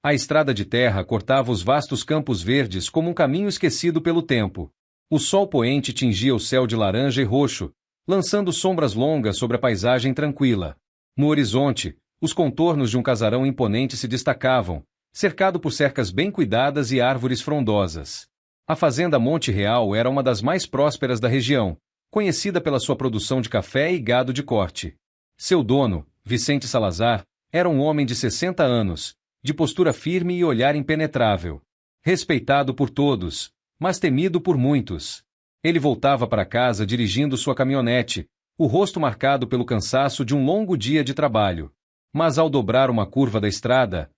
A estrada de terra cortava os vastos campos verdes como um caminho esquecido pelo tempo. O sol poente tingia o céu de laranja e roxo, lançando sombras longas sobre a paisagem tranquila. No horizonte, os contornos de um casarão imponente se destacavam, cercado por cercas bem cuidadas e árvores frondosas. A fazenda Monte Real era uma das mais prósperas da região, conhecida pela sua produção de café e gado de corte. Seu dono, Vicente Salazar, era um homem de 60 anos, de postura firme e olhar impenetrável. Respeitado por todos, mas temido por muitos. Ele voltava para casa dirigindo sua caminhonete, o rosto marcado pelo cansaço de um longo dia de trabalho. Mas ao dobrar uma curva da estrada,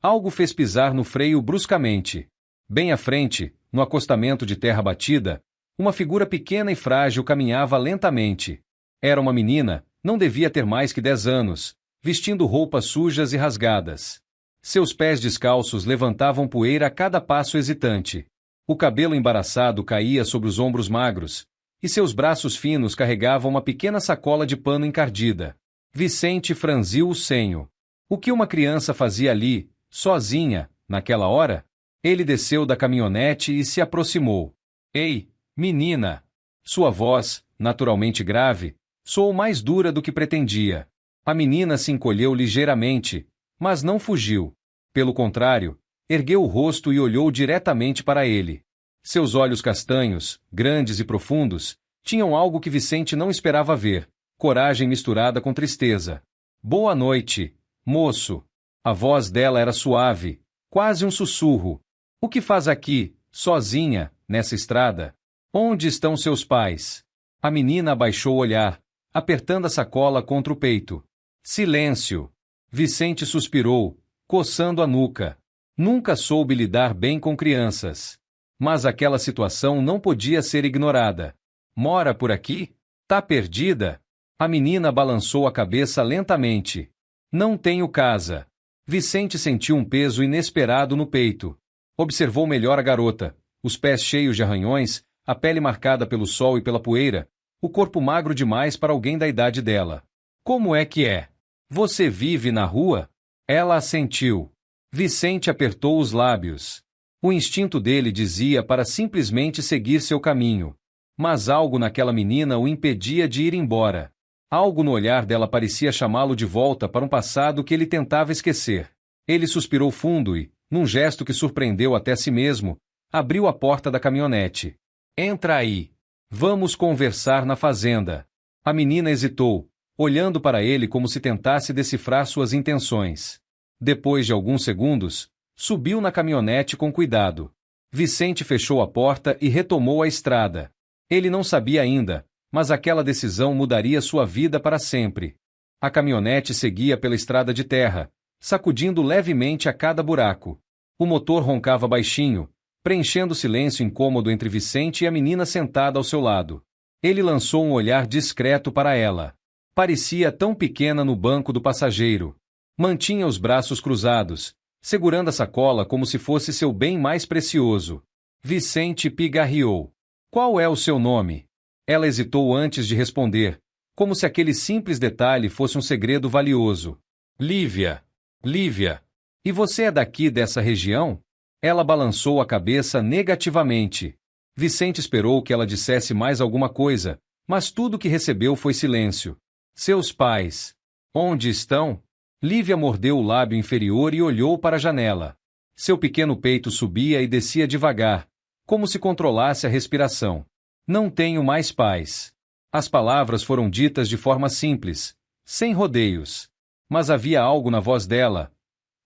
algo fez pisar no freio bruscamente. Bem à frente, no acostamento de terra batida, uma figura pequena e frágil caminhava lentamente. Era uma menina, não devia ter mais que 10 anos, vestindo roupas sujas e rasgadas. Seus pés descalços levantavam poeira a cada passo hesitante. O cabelo embaraçado caía sobre os ombros magros, e seus braços finos carregavam uma pequena sacola de pano encardida. Vicente franziu o senho. O que uma criança fazia ali, sozinha, naquela hora? Ele desceu da caminhonete e se aproximou. Ei, menina! Sua voz, naturalmente grave, soou mais dura do que pretendia. A menina se encolheu ligeiramente, mas não fugiu. Pelo contrário, ergueu o rosto e olhou diretamente para ele. Seus olhos castanhos, grandes e profundos, tinham algo que Vicente não esperava ver: coragem misturada com tristeza. Boa noite, moço. A voz dela era suave, quase um sussurro. O que faz aqui, sozinha, nessa estrada? Onde estão seus pais? A menina abaixou o olhar, apertando a sacola contra o peito. Silêncio. Vicente suspirou, coçando a nuca. Nunca soube lidar bem com crianças. Mas aquela situação não podia ser ignorada. Mora por aqui? Tá perdida? A menina balançou a cabeça lentamente. Não tenho casa. Vicente sentiu um peso inesperado no peito. Observou melhor a garota, os pés cheios de arranhões, a pele marcada pelo sol e pela poeira, o corpo magro demais para alguém da idade dela. Como é que é? Você vive na rua? Ela assentiu. Vicente apertou os lábios. O instinto dele dizia para simplesmente seguir seu caminho. Mas algo naquela menina o impedia de ir embora. Algo no olhar dela parecia chamá-lo de volta para um passado que ele tentava esquecer. Ele suspirou fundo e, num gesto que surpreendeu até si mesmo, abriu a porta da caminhonete. Entra aí. Vamos conversar na fazenda. A menina hesitou, olhando para ele como se tentasse decifrar suas intenções. Depois de alguns segundos, subiu na caminhonete com cuidado. Vicente fechou a porta e retomou a estrada. Ele não sabia ainda, mas aquela decisão mudaria sua vida para sempre. A caminhonete seguia pela estrada de terra, sacudindo levemente a cada buraco. O motor roncava baixinho, preenchendo o silêncio incômodo entre Vicente e a menina sentada ao seu lado. Ele lançou um olhar discreto para ela. Parecia tão pequena no banco do passageiro. Mantinha os braços cruzados, segurando a sacola como se fosse seu bem mais precioso. Vicente pigarreou. Qual é o seu nome? Ela hesitou antes de responder, como se aquele simples detalhe fosse um segredo valioso. Lívia. Lívia. E você é daqui dessa região? Ela balançou a cabeça negativamente. Vicente esperou que ela dissesse mais alguma coisa, mas tudo o que recebeu foi silêncio. Seus pais. Onde estão? Lívia mordeu o lábio inferior e olhou para a janela. Seu pequeno peito subia e descia devagar, como se controlasse a respiração. Não tenho mais pais. As palavras foram ditas de forma simples, sem rodeios. Mas havia algo na voz dela.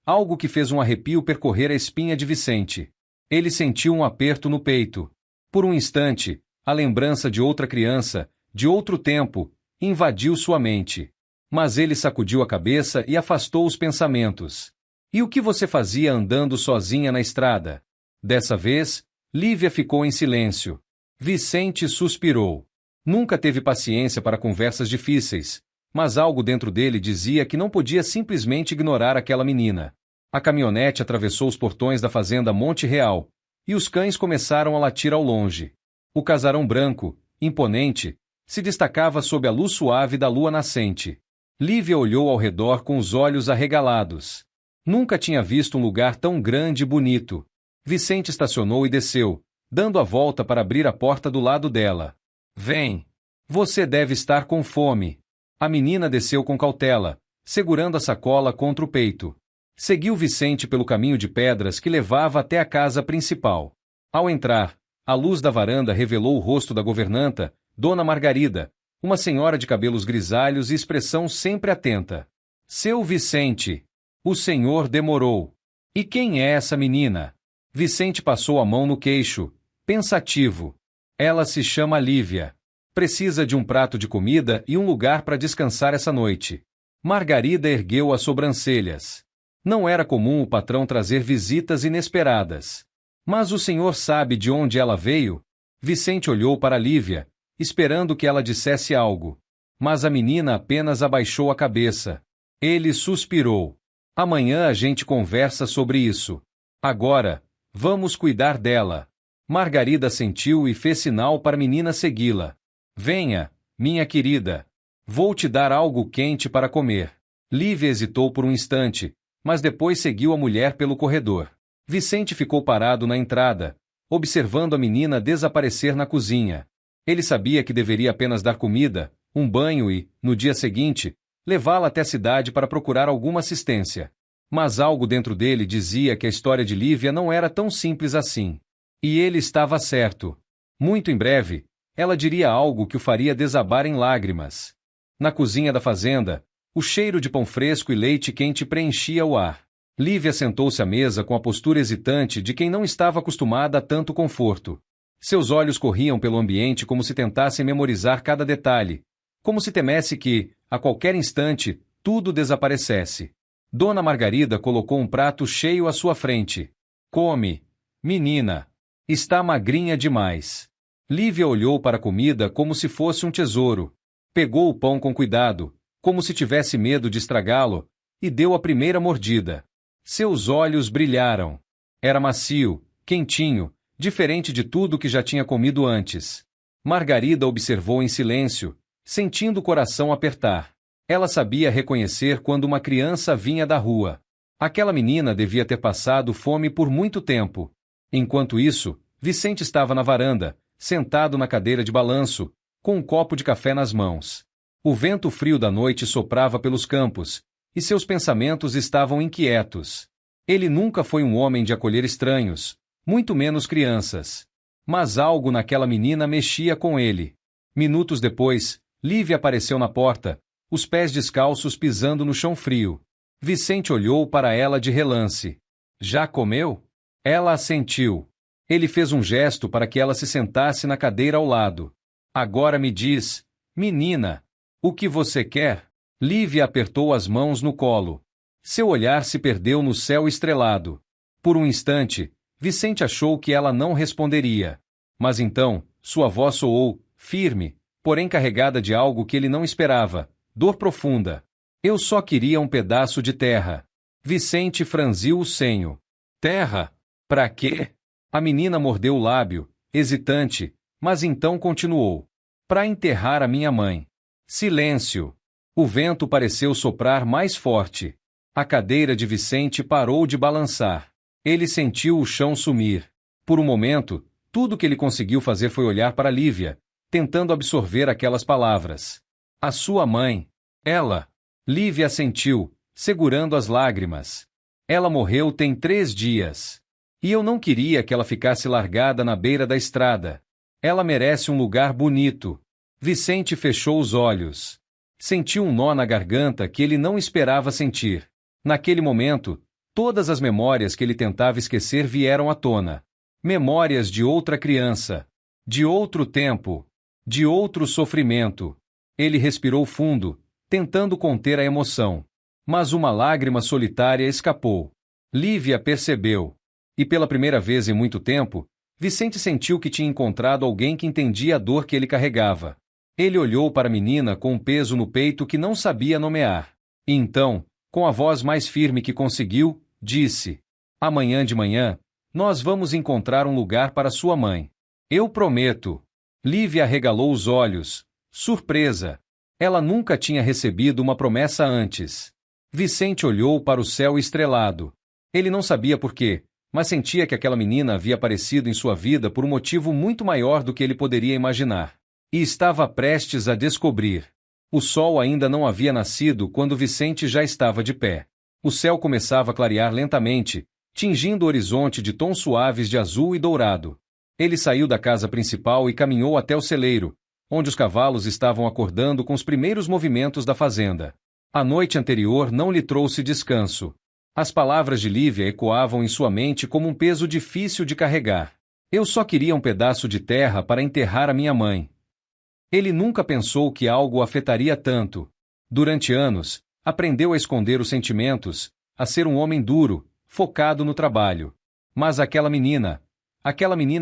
Algo que fez um arrepio percorrer a espinha de Vicente. Ele sentiu um aperto no peito. Por um instante, a lembrança de outra criança, de outro tempo, invadiu sua mente. Mas ele sacudiu a cabeça e afastou os pensamentos. E o que você fazia andando sozinha na estrada? Dessa vez, Lívia ficou em silêncio. Vicente suspirou. Nunca teve paciência para conversas difíceis, mas algo dentro dele dizia que não podia simplesmente ignorar aquela menina. A caminhonete atravessou os portões da fazenda Monte Real, e os cães começaram a latir ao longe. O casarão branco, imponente, se destacava sob a luz suave da lua nascente. Lívia olhou ao redor com os olhos arregalados. Nunca tinha visto um lugar tão grande e bonito. Vicente estacionou e desceu, dando a volta para abrir a porta do lado dela. Vem! Você deve estar com fome. A menina desceu com cautela, segurando a sacola contra o peito. Seguiu Vicente pelo caminho de pedras que levava até a casa principal. Ao entrar, a luz da varanda revelou o rosto da governanta, Dona Margarida, uma senhora de cabelos grisalhos e expressão sempre atenta. Seu Vicente! O senhor demorou. E quem é essa menina? Vicente passou a mão no queixo, pensativo. Ela se chama Lívia. Precisa de um prato de comida e um lugar para descansar essa noite. Margarida ergueu as sobrancelhas. Não era comum o patrão trazer visitas inesperadas. Mas o senhor sabe de onde ela veio? Vicente olhou para Lívia, esperando que ela dissesse algo. Mas a menina apenas abaixou a cabeça. Ele suspirou. Amanhã a gente conversa sobre isso. Agora, vamos cuidar dela. Margarida assentiu e fez sinal para a menina segui-la. Venha, minha querida. Vou te dar algo quente para comer. Lívia hesitou por um instante, mas depois seguiu a mulher pelo corredor. Vicente ficou parado na entrada, observando a menina desaparecer na cozinha. Ele sabia que deveria apenas dar comida, um banho e, no dia seguinte, levá-la até a cidade para procurar alguma assistência. Mas algo dentro dele dizia que a história de Lívia não era tão simples assim. E ele estava certo. Muito em breve, ela diria algo que o faria desabar em lágrimas. Na cozinha da fazenda, o cheiro de pão fresco e leite quente preenchia o ar. Lívia sentou-se à mesa com a postura hesitante de quem não estava acostumada a tanto conforto. Seus olhos corriam pelo ambiente como se tentassem memorizar cada detalhe, como se temesse que, a qualquer instante, tudo desaparecesse. Dona Margarida colocou um prato cheio à sua frente. Come, menina. Está magrinha demais. Lívia olhou para a comida como se fosse um tesouro. Pegou o pão com cuidado, como se tivesse medo de estragá-lo, e deu a primeira mordida. Seus olhos brilharam. Era macio, quentinho, diferente de tudo que já tinha comido antes. Margarida observou em silêncio, sentindo o coração apertar. Ela sabia reconhecer quando uma criança vinha da rua. Aquela menina devia ter passado fome por muito tempo. Enquanto isso, Vicente estava na varanda, sentado na cadeira de balanço, com um copo de café nas mãos. O vento frio da noite soprava pelos campos, e seus pensamentos estavam inquietos. Ele nunca foi um homem de acolher estranhos, muito menos crianças. Mas algo naquela menina mexia com ele. Minutos depois, Lívia apareceu na porta, os pés descalços pisando no chão frio. Vicente olhou para ela de relance. Já comeu? Ela assentiu. Ele fez um gesto para que ela se sentasse na cadeira ao lado. Agora me diz, menina, o que você quer? Lívia apertou as mãos no colo. Seu olhar se perdeu no céu estrelado. Por um instante, Vicente achou que ela não responderia. Mas então, sua voz soou, firme, porém carregada de algo que ele não esperava, dor profunda. Eu só queria um pedaço de terra. Vicente franziu o senho. Terra? Pra quê? A menina mordeu o lábio, hesitante, mas então continuou. Pra enterrar a minha mãe. Silêncio. O vento pareceu soprar mais forte. A cadeira de Vicente parou de balançar. Ele sentiu o chão sumir. Por um momento, tudo que ele conseguiu fazer foi olhar para Lívia, tentando absorver aquelas palavras. A sua mãe. Ela. Lívia assentiu, segurando as lágrimas. Ela morreu tem 3 dias. E eu não queria que ela ficasse largada na beira da estrada. Ela merece um lugar bonito. Vicente fechou os olhos. Sentiu um nó na garganta que ele não esperava sentir. Naquele momento, todas as memórias que ele tentava esquecer vieram à tona. Memórias de outra criança. De outro tempo. De outro sofrimento. Ele respirou fundo, tentando conter a emoção. Mas uma lágrima solitária escapou. Lívia percebeu. E pela primeira vez em muito tempo, Vicente sentiu que tinha encontrado alguém que entendia a dor que ele carregava. Ele olhou para a menina com um peso no peito que não sabia nomear. E então, com a voz mais firme que conseguiu, disse: Amanhã de manhã, nós vamos encontrar um lugar para sua mãe. Eu prometo. Lívia arregalou os olhos, surpresa. Ela nunca tinha recebido uma promessa antes. Vicente olhou para o céu estrelado. Ele não sabia por quê, mas sentia que aquela menina havia aparecido em sua vida por um motivo muito maior do que ele poderia imaginar. E estava prestes a descobrir. O sol ainda não havia nascido quando Vicente já estava de pé. O céu começava a clarear lentamente, tingindo o horizonte de tons suaves de azul e dourado. Ele saiu da casa principal e caminhou até o celeiro, onde os cavalos estavam acordando com os primeiros movimentos da fazenda. A noite anterior não lhe trouxe descanso. As palavras de Lívia ecoavam em sua mente como um peso difícil de carregar. Eu só queria um pedaço de terra para enterrar a minha mãe. Ele nunca pensou que algo o afetaria tanto. Durante anos, aprendeu a esconder os sentimentos, a ser um homem duro, focado no trabalho. Mas aquela menina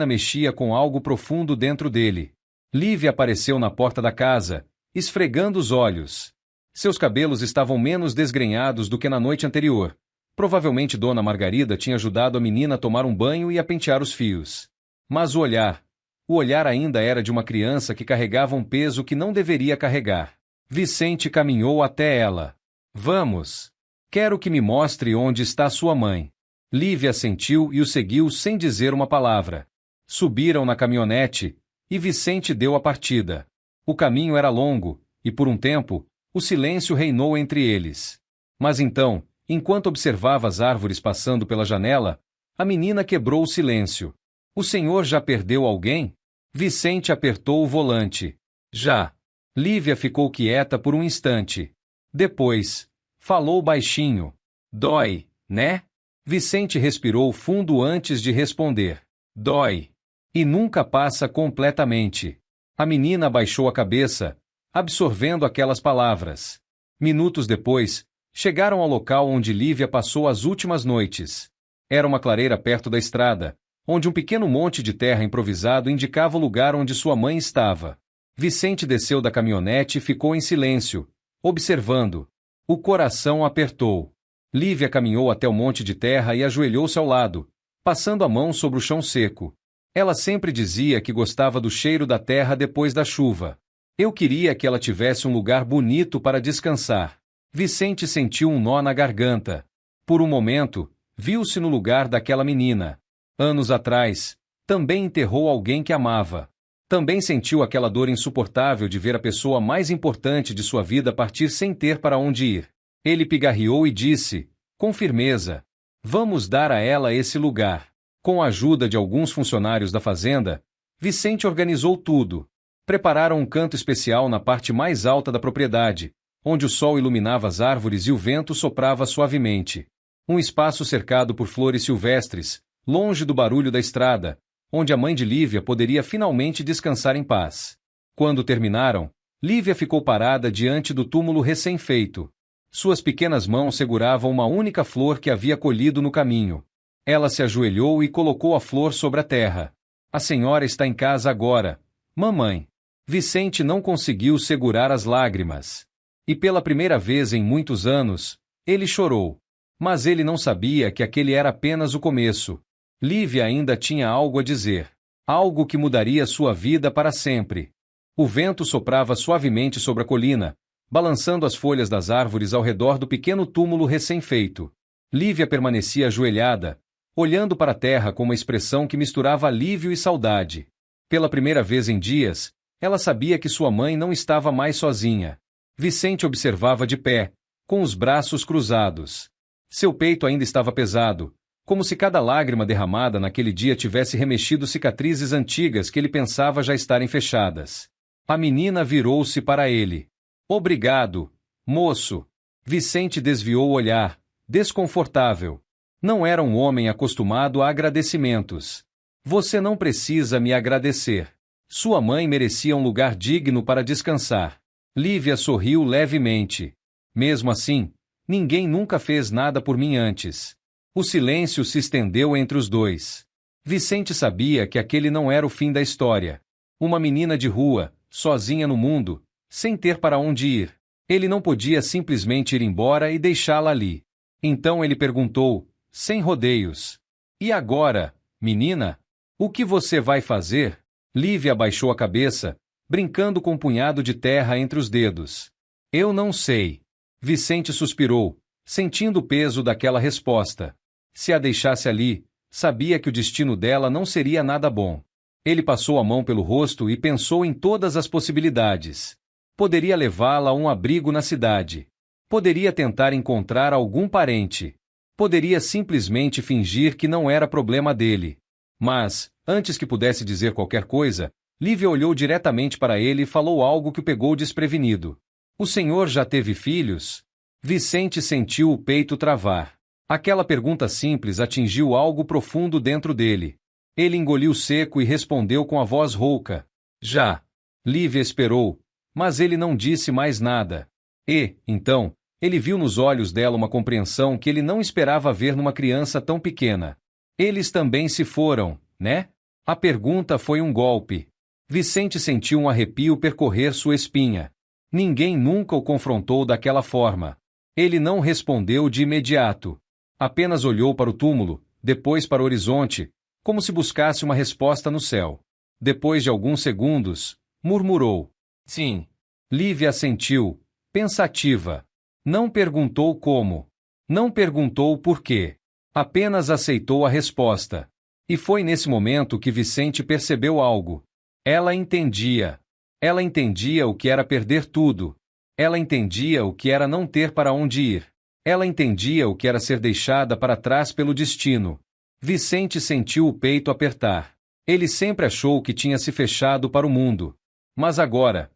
mexia com algo profundo dentro dele. Lívia apareceu na porta da casa, esfregando os olhos. Seus cabelos estavam menos desgrenhados do que na noite anterior. Provavelmente Dona Margarida tinha ajudado a menina a tomar um banho e a pentear os fios. Mas o olhar ainda era de uma criança que carregava um peso que não deveria carregar. Vicente caminhou até ela. Vamos. Quero que me mostre onde está sua mãe. Lívia assentiu e o seguiu sem dizer uma palavra. Subiram na caminhonete, e Vicente deu a partida. O caminho era longo, e por um tempo, o silêncio reinou entre eles. Mas então, enquanto observava as árvores passando pela janela, a menina quebrou o silêncio. O senhor já perdeu alguém? Vicente apertou o volante. Já. Lívia ficou quieta por um instante. Depois, falou baixinho. Dói, né? Vicente respirou fundo antes de responder. Dói. E nunca passa completamente. A menina abaixou a cabeça, absorvendo aquelas palavras. Minutos depois, chegaram ao local onde Lívia passou as últimas noites. Era uma clareira perto da estrada, onde um pequeno monte de terra improvisado indicava o lugar onde sua mãe estava. Vicente desceu da caminhonete e ficou em silêncio, observando. O coração apertou. Lívia caminhou até o monte de terra e ajoelhou-se ao lado, passando a mão sobre o chão seco. Ela sempre dizia que gostava do cheiro da terra depois da chuva. Eu queria que ela tivesse um lugar bonito para descansar. Vicente sentiu um nó na garganta. Por um momento, viu-se no lugar daquela menina. Anos atrás, também enterrou alguém que amava. Também sentiu aquela dor insuportável de ver a pessoa mais importante de sua vida partir sem ter para onde ir. Ele pigarreou e disse, com firmeza, vamos dar a ela esse lugar. Com a ajuda de alguns funcionários da fazenda, Vicente organizou tudo. Prepararam um canto especial na parte mais alta da propriedade, onde o sol iluminava as árvores e o vento soprava suavemente. Um espaço cercado por flores silvestres, longe do barulho da estrada, onde a mãe de Lívia poderia finalmente descansar em paz. Quando terminaram, Lívia ficou parada diante do túmulo recém-feito. Suas pequenas mãos seguravam uma única flor que havia colhido no caminho. Ela se ajoelhou e colocou a flor sobre a terra. A senhora está em casa agora, mamãe. Vicente não conseguiu segurar as lágrimas. E pela primeira vez em muitos anos, ele chorou. Mas ele não sabia que aquele era apenas o começo. Lívia ainda tinha algo a dizer. Algo que mudaria sua vida para sempre. O vento soprava suavemente sobre a colina, balançando as folhas das árvores ao redor do pequeno túmulo recém-feito. Lívia permanecia ajoelhada, olhando para a terra com uma expressão que misturava alívio e saudade. Pela primeira vez em dias, ela sabia que sua mãe não estava mais sozinha. Vicente observava de pé, com os braços cruzados. Seu peito ainda estava pesado, como se cada lágrima derramada naquele dia tivesse remexido cicatrizes antigas que ele pensava já estarem fechadas. A menina virou-se para ele. Obrigado, moço. Vicente desviou o olhar, desconfortável. Não era um homem acostumado a agradecimentos. Você não precisa me agradecer. Sua mãe merecia um lugar digno para descansar. Lívia sorriu levemente. Mesmo assim, ninguém nunca fez nada por mim antes. O silêncio se estendeu entre os dois. Vicente sabia que aquele não era o fim da história. Uma menina de rua, sozinha no mundo, sem ter para onde ir. Ele não podia simplesmente ir embora e deixá-la ali. Então ele perguntou, sem rodeios. E agora, menina? O que você vai fazer? Lívia abaixou a cabeça, brincando com um punhado de terra entre os dedos. Eu não sei. Vicente suspirou, sentindo o peso daquela resposta. Se a deixasse ali, sabia que o destino dela não seria nada bom. Ele passou a mão pelo rosto e pensou em todas as possibilidades. Poderia levá-la a um abrigo na cidade. Poderia tentar encontrar algum parente. Poderia simplesmente fingir que não era problema dele. Mas, antes que pudesse dizer qualquer coisa, Lívia olhou diretamente para ele e falou algo que o pegou desprevenido. O senhor já teve filhos? Vicente sentiu o peito travar. Aquela pergunta simples atingiu algo profundo dentro dele. Ele engoliu seco e respondeu com a voz rouca. Já. Lívia esperou, mas ele não disse mais nada. E, então, ele viu nos olhos dela uma compreensão que ele não esperava ver numa criança tão pequena. Eles também se foram, né? A pergunta foi um golpe. Vicente sentiu um arrepio percorrer sua espinha. Ninguém nunca o confrontou daquela forma. Ele não respondeu de imediato. Apenas olhou para o túmulo, depois para o horizonte, como se buscasse uma resposta no céu. Depois de alguns segundos, murmurou. Sim. Lívia assentiu, pensativa. Não perguntou como. Não perguntou por quê. Apenas aceitou a resposta. E foi nesse momento que Vicente percebeu algo. Ela entendia. Ela entendia o que era perder tudo. Ela entendia o que era não ter para onde ir. Ela entendia o que era ser deixada para trás pelo destino. Vicente sentiu o peito apertar. Ele sempre achou que tinha se fechado para o mundo. Mas agora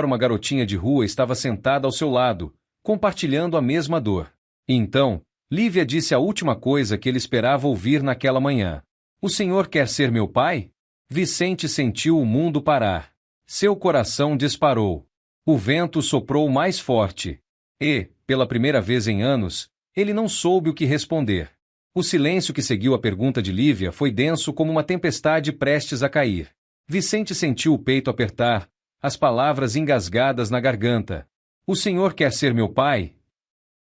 uma garotinha de rua estava sentada ao seu lado, compartilhando a mesma dor. E então, Lívia disse a última coisa que ele esperava ouvir naquela manhã. O senhor quer ser meu pai? Vicente sentiu o mundo parar. Seu coração disparou. O vento soprou mais forte. E, pela primeira vez em anos, ele não soube o que responder. O silêncio que seguiu a pergunta de Lívia foi denso como uma tempestade prestes a cair. Vicente sentiu o peito apertar, as palavras engasgadas na garganta. O senhor quer ser meu pai?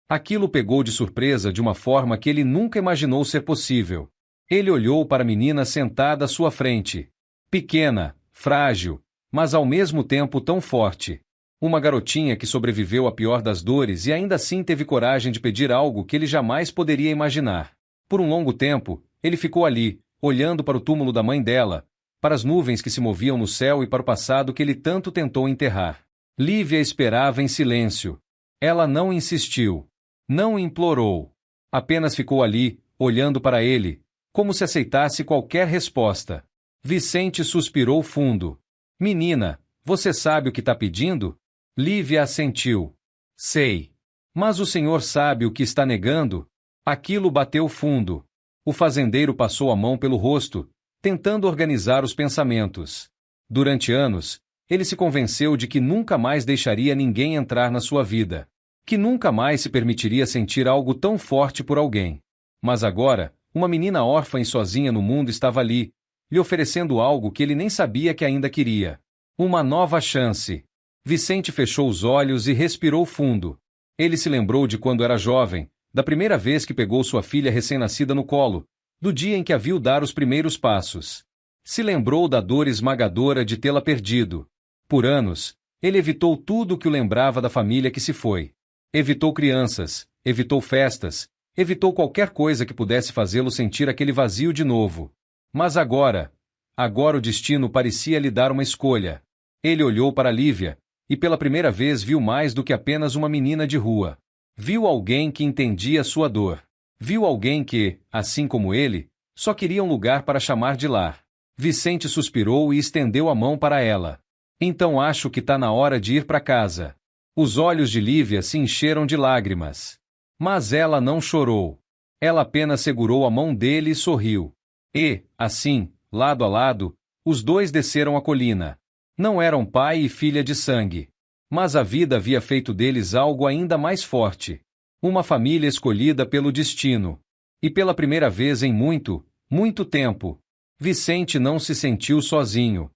Aquilo pegou de surpresa de uma forma que ele nunca imaginou ser possível. Ele olhou para a menina sentada à sua frente. Pequena, frágil, mas ao mesmo tempo tão forte. Uma garotinha que sobreviveu à pior das dores e ainda assim teve coragem de pedir algo que ele jamais poderia imaginar. Por um longo tempo, ele ficou ali, olhando para o túmulo da mãe dela, para as nuvens que se moviam no céu e para o passado que ele tanto tentou enterrar. Lívia esperava em silêncio. Ela não insistiu. Não implorou. Apenas ficou ali, olhando para ele, como se aceitasse qualquer resposta. Vicente suspirou fundo. Menina, você sabe o que está pedindo? Lívia assentiu. Sei. Mas o senhor sabe o que está negando? Aquilo bateu fundo. O fazendeiro passou a mão pelo rosto, tentando organizar os pensamentos. Durante anos, ele se convenceu de que nunca mais deixaria ninguém entrar na sua vida. Que nunca mais se permitiria sentir algo tão forte por alguém. Mas agora, uma menina órfã e sozinha no mundo estava ali, lhe oferecendo algo que ele nem sabia que ainda queria. Uma nova chance. Vicente fechou os olhos e respirou fundo. Ele se lembrou de quando era jovem, da primeira vez que pegou sua filha recém-nascida no colo, do dia em que a viu dar os primeiros passos. Se lembrou da dor esmagadora de tê-la perdido. Por anos, ele evitou tudo o que o lembrava da família que se foi. Evitou crianças, evitou festas, evitou qualquer coisa que pudesse fazê-lo sentir aquele vazio de novo. Mas agora o destino parecia lhe dar uma escolha. Ele olhou para Lívia, e pela primeira vez viu mais do que apenas uma menina de rua. Viu alguém que entendia sua dor. Viu alguém que, assim como ele, só queria um lugar para chamar de lar. Vicente suspirou e estendeu a mão para ela. Então acho que está na hora de ir para casa. Os olhos de Lívia se encheram de lágrimas. Mas ela não chorou. Ela apenas segurou a mão dele e sorriu. E, assim, lado a lado, os dois desceram a colina. Não eram pai e filha de sangue. Mas a vida havia feito deles algo ainda mais forte. Uma família escolhida pelo destino. E pela primeira vez em muito, muito tempo, Vicente não se sentiu sozinho.